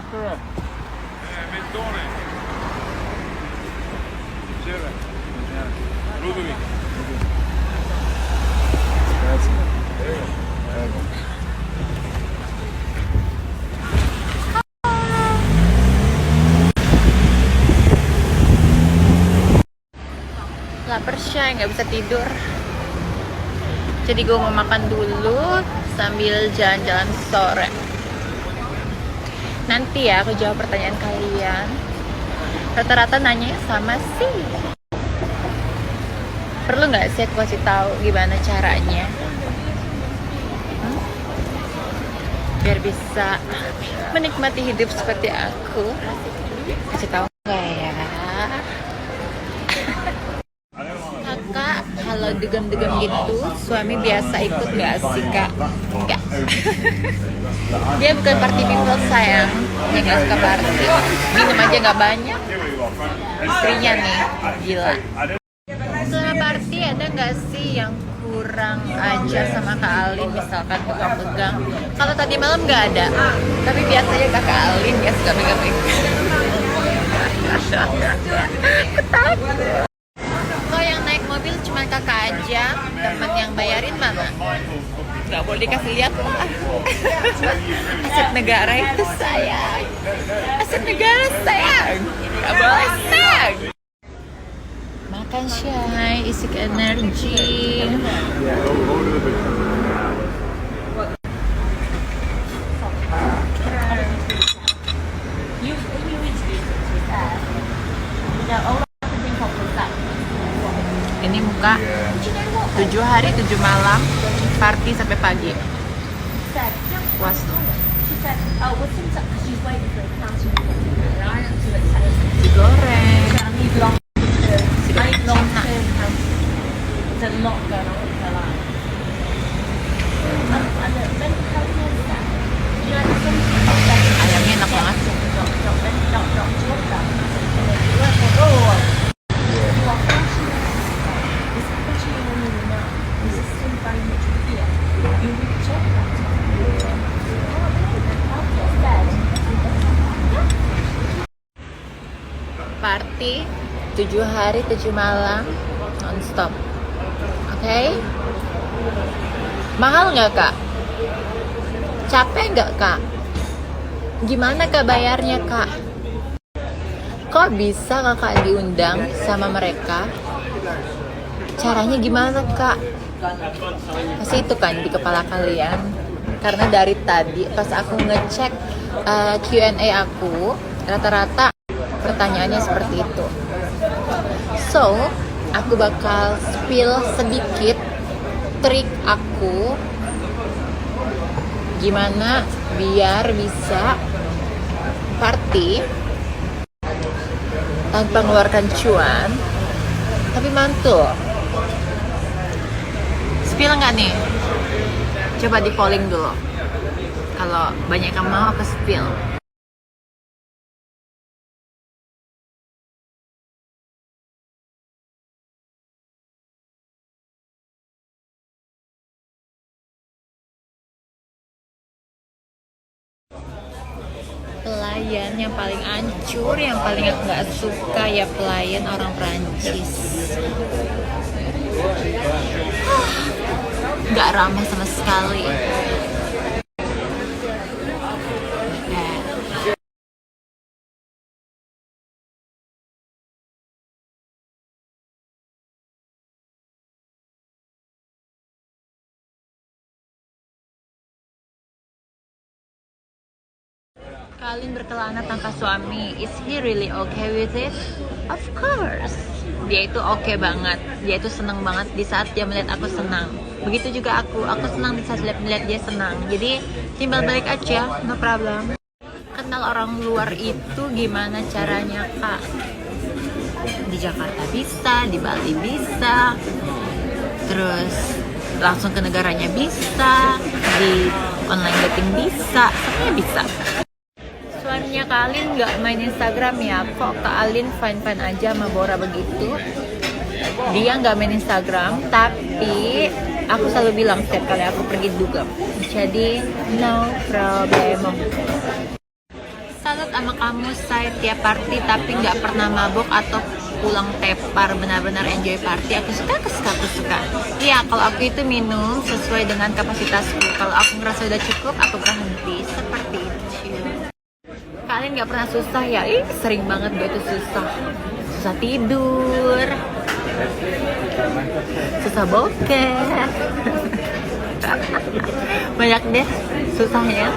Capra. Mezzone. Rudumi. Lapar sih, nggak bisa tidur. Jadi gue mau makan dulu sambil jalan-jalan sore. Nanti ya aku jawab pertanyaan kalian. Rata-rata nanya sama sih. Perlu nggak sih aku kasih tahu gimana caranya? Biar bisa menikmati hidup seperti aku. Kasih tahu nggak ya? Kakak, kalau degam-degam gitu, suami biasa ikut nggak sih kak? Enggak. Dia bukan party people sayang. Dia nggak suka party. Minum aja nggak banyak. Istrinya nih, gila. Selama party ada nggak sih yang kurang aja sama Kak Alin, misalkan pegang-pegang? Kalau tadi malam nggak ada, tapi biasanya Kakak Alin ya suka pegang-pegang. Ketakut. Kok yang naik mobil cuma kakak aja, temen yang bayarin mana? Nggak boleh dikasih lihat lah. Aset negara itu sayang. Aset negara sayang. Nggak boleh sayang. Makan Syai, isi energi. Ini muka 7 hari 7 malam party sampai pagi. Puas. Digoreng. Ayamnya enak banget. Party 7 hari 7 malam non-stop. Oke? Mahal nggak kak? Capek nggak kak? Gimana kak bayarnya kak? Kok bisa kakak diundang sama mereka? Caranya gimana kak? Pasti itu kan di kepala kalian. Karena dari tadi pas aku ngecek Q&A aku, rata-rata pertanyaannya seperti itu. So, aku bakal spill sedikit trik aku gimana biar bisa party tanpa mengeluarkan cuan tapi mantul. Spill nggak nih? Coba di polling dulu. Kalau banyak yang mau aku spill. Pelayan yang paling hancur, yang paling aku nggak suka ya pelayan orang Perancis. Nggak ramah sama sekali. Kalian berkelana tanpa suami, is he really okay with it? Of course. Dia itu okay banget. Dia itu senang banget di saat dia melihat aku senang. Begitu juga aku senang di saat melihat dia senang. Jadi timbal balik aja, no problem. Kenal orang luar itu gimana caranya kak? Di Jakarta bisa, di Bali bisa, terus langsung ke negaranya bisa, di online dating bisa, semuanya bisa. Suaminya Kak Alin nggak main Instagram ya? Kok Kak Alin fine-fine aja sama Bora begitu? Dia nggak main Instagram, tapi aku selalu bilang setiap kali aku pergi dugem. Jadi no problem. Salut sama kamu, Say, tiap party tapi nggak pernah mabuk atau pulang tepar, benar-benar enjoy party. Aku suka. Iya, kalau aku itu minum sesuai dengan kapasitasku. Kalau aku ngerasa udah cukup, aku berhenti. Seperti itu. Kalian nggak pernah susah ya? Ih, sering banget gue tuh susah. Susah tidur, susah bokeh. Banyak deh susahnya.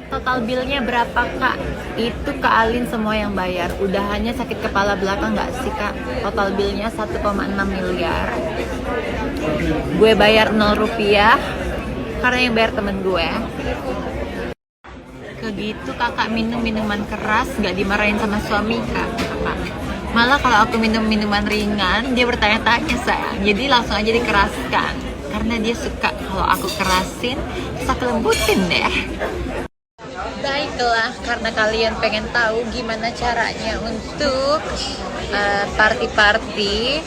Total billnya berapa, Kak? Itu Kak Alin semua yang bayar. Udahannya sakit kepala belakang nggak sih, Kak? Total billnya 1,6 miliar. Gue bayar 0 rupiah karena yang bayar temen gue. Kegitu kakak minum minuman keras nggak dimarahin sama suami, Kakak. Malah kalau aku minum minuman ringan dia bertanya-tanya, sayang. Jadi langsung aja dikeraskan karena dia suka kalau aku kerasin, terus aku lembutin deh. Baiklah, karena kalian pengen tahu gimana caranya untuk party-party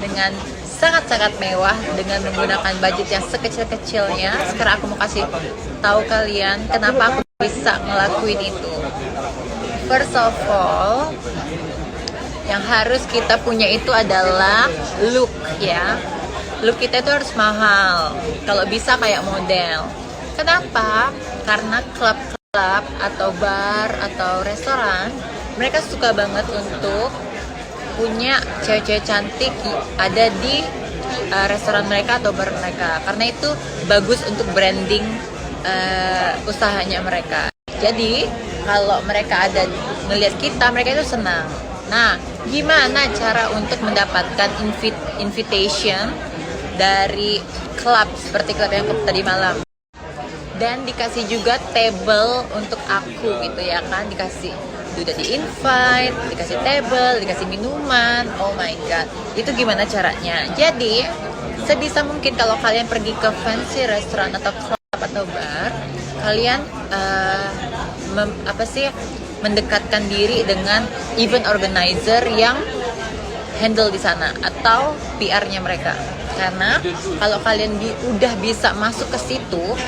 dengan sangat-sangat mewah dengan menggunakan budget yang sekecil-kecilnya. Sekarang aku mau kasih tahu kalian kenapa aku bisa ngelakuin itu. First of all, yang harus kita punya itu adalah look, ya. Look kita itu harus mahal. Kalau bisa kayak model. Kenapa? Karena klub atau bar atau restoran mereka suka banget untuk punya cewek-cewek cantik ada di restoran mereka atau bar mereka, karena itu bagus untuk branding usahanya mereka. Jadi kalau mereka ada melihat kita, mereka itu senang. Nah, gimana cara untuk mendapatkan invitation dari klub seperti klub yang tadi malam? Dan dikasih juga table untuk aku gitu ya kan, dikasih udah di invite, dikasih table, dikasih minuman. Oh my god, itu gimana caranya? Jadi sebisa mungkin kalau kalian pergi ke fancy restoran atau club atau bar, kalian mendekatkan diri dengan event organizer yang handle di sana atau PR-nya mereka. Karena kalau kalian udah bisa masuk ke situ,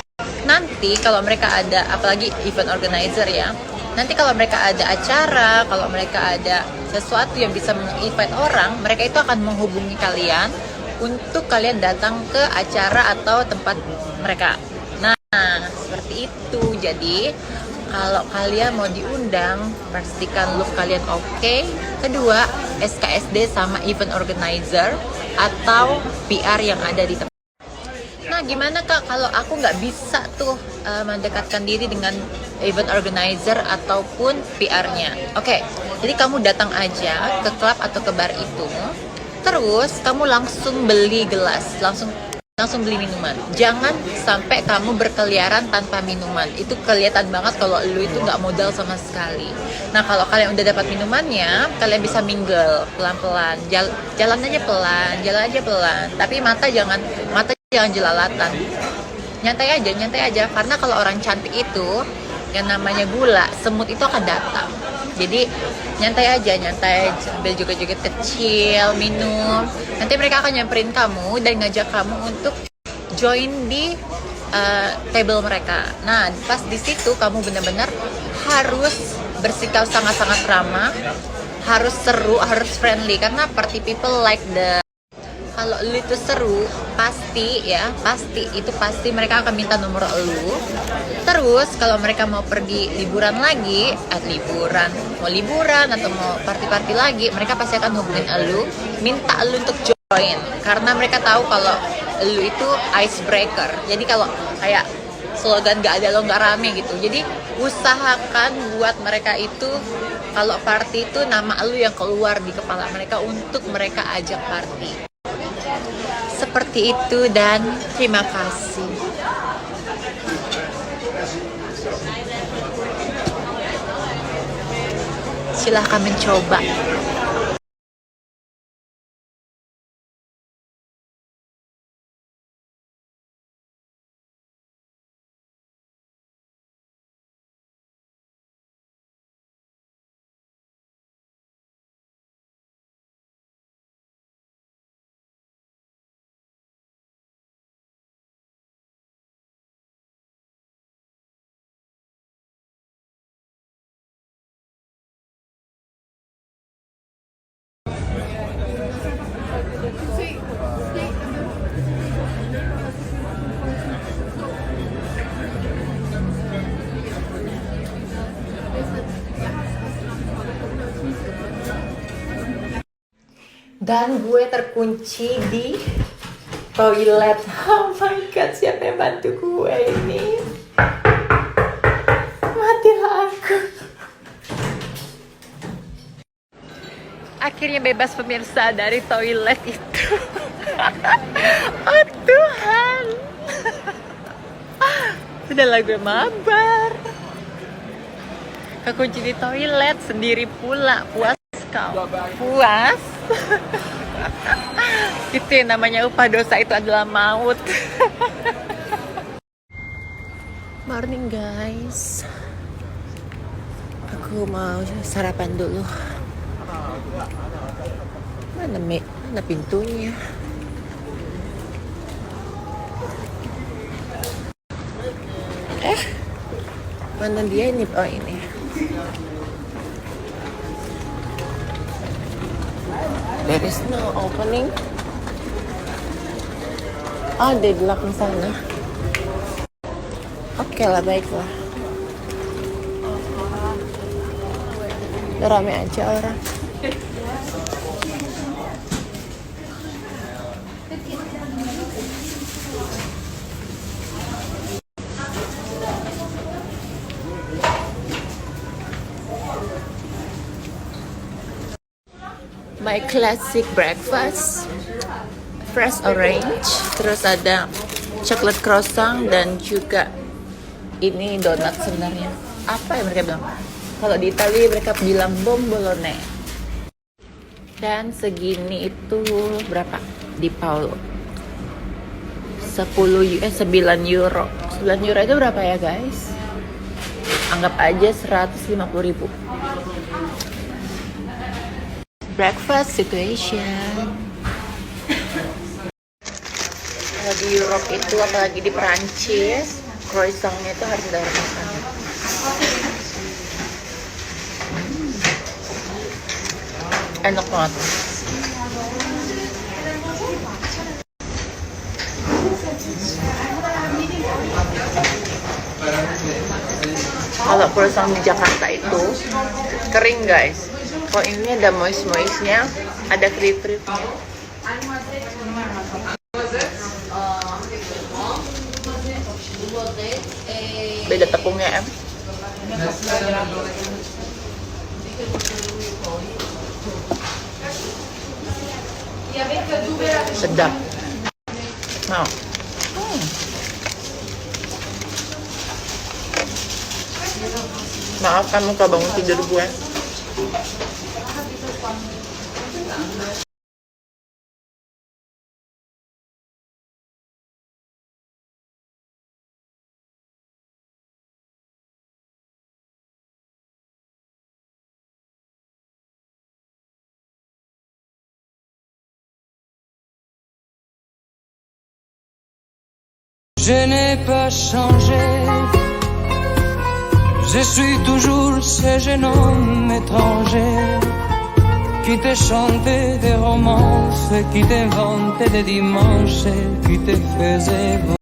nanti kalau mereka ada, apalagi event organizer ya, nanti kalau mereka ada acara, kalau mereka ada sesuatu yang bisa menginvite orang, mereka itu akan menghubungi kalian untuk kalian datang ke acara atau tempat mereka. Nah, seperti itu. Jadi kalau kalian mau diundang, pastikan look kalian oke. Kedua, SKSD sama event organizer atau PR yang ada di tempat. Nah, gimana Kak kalau aku nggak bisa tuh mendekatkan diri dengan event organizer ataupun PR-nya? Oke, jadi kamu datang aja ke klub atau ke bar itu, terus kamu langsung beli gelas, langsung beli minuman. Jangan sampai kamu berkeliaran tanpa minuman. Itu kelihatan banget kalau lu itu nggak modal sama sekali. Nah, kalau kalian udah dapat minumannya, kalian bisa mingle pelan-pelan. Jalan aja pelan. Tapi mata jangan jelalatan. Nyantai aja. Karena kalau orang cantik itu, yang namanya gula, semut itu akan datang. Jadi nyantai aja, sambil joget-joget kecil, minum. Nanti mereka akan nyamperin kamu dan ngajak kamu untuk join di table mereka. Nah, pas di situ kamu benar-benar harus bersikap sangat-sangat ramah, harus seru, harus friendly, karena party people like the. Kalau lu itu seru, pasti mereka akan minta nomor lu. Terus kalau mereka mau pergi liburan lagi, mau liburan atau mau party-party lagi, mereka pasti akan hubungin lu, minta lu untuk join, karena mereka tahu kalau lu itu icebreaker. Jadi kalau kayak slogan "gak ada lo gak rame" gitu. Jadi usahakan buat mereka itu kalau party itu nama lu yang keluar di kepala mereka untuk mereka ajak party. Seperti itu, dan terima kasih. Silahkan mencoba. Dan gue terkunci di toilet. Oh my god, siapa yang bantu gue ini? Matilah aku. Akhirnya bebas pemirsa dari toilet itu. Oh Tuhan. Udahlah gue mabar. Kekunci di toilet sendiri pula. Puas kau? Puas? Itu yang namanya upah dosa itu adalah maut. Morning guys. Aku mau sarapan dulu. Mana pintunya? Mana dia ini? Oh ini. There is no opening. Oh, di belakang sana. Oke lah, baiklah. Udah rame aja orang. My classic breakfast, fresh orange, terus ada coklat croissant dan juga ini donat sebenarnya. Apa yang mereka bilang? Kalau di Italia mereka bilang bombolone. Dan segini itu berapa di Paolo? 9 euro. 9 euro itu berapa ya guys? Anggap aja 150.000. Breakfast situation. Kalau di Europe itu, apalagi di Perancis, croissantnya itu harus dari sana. Enak banget. Kalau croissant di Jakarta itu kering guys. Kalau ini ada moist-moistnya, ada kriuk-kriuknya. Beda tepungnya em. Sedap. Mau. Maafkan muka bangun tidur gue. Je n'ai pas changé, je suis toujours ce jeune homme étranger qui te chantait des romances, qui t'inventait des dimanches, qui te faisait bon.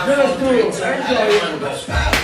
Just do it. Enjoy it.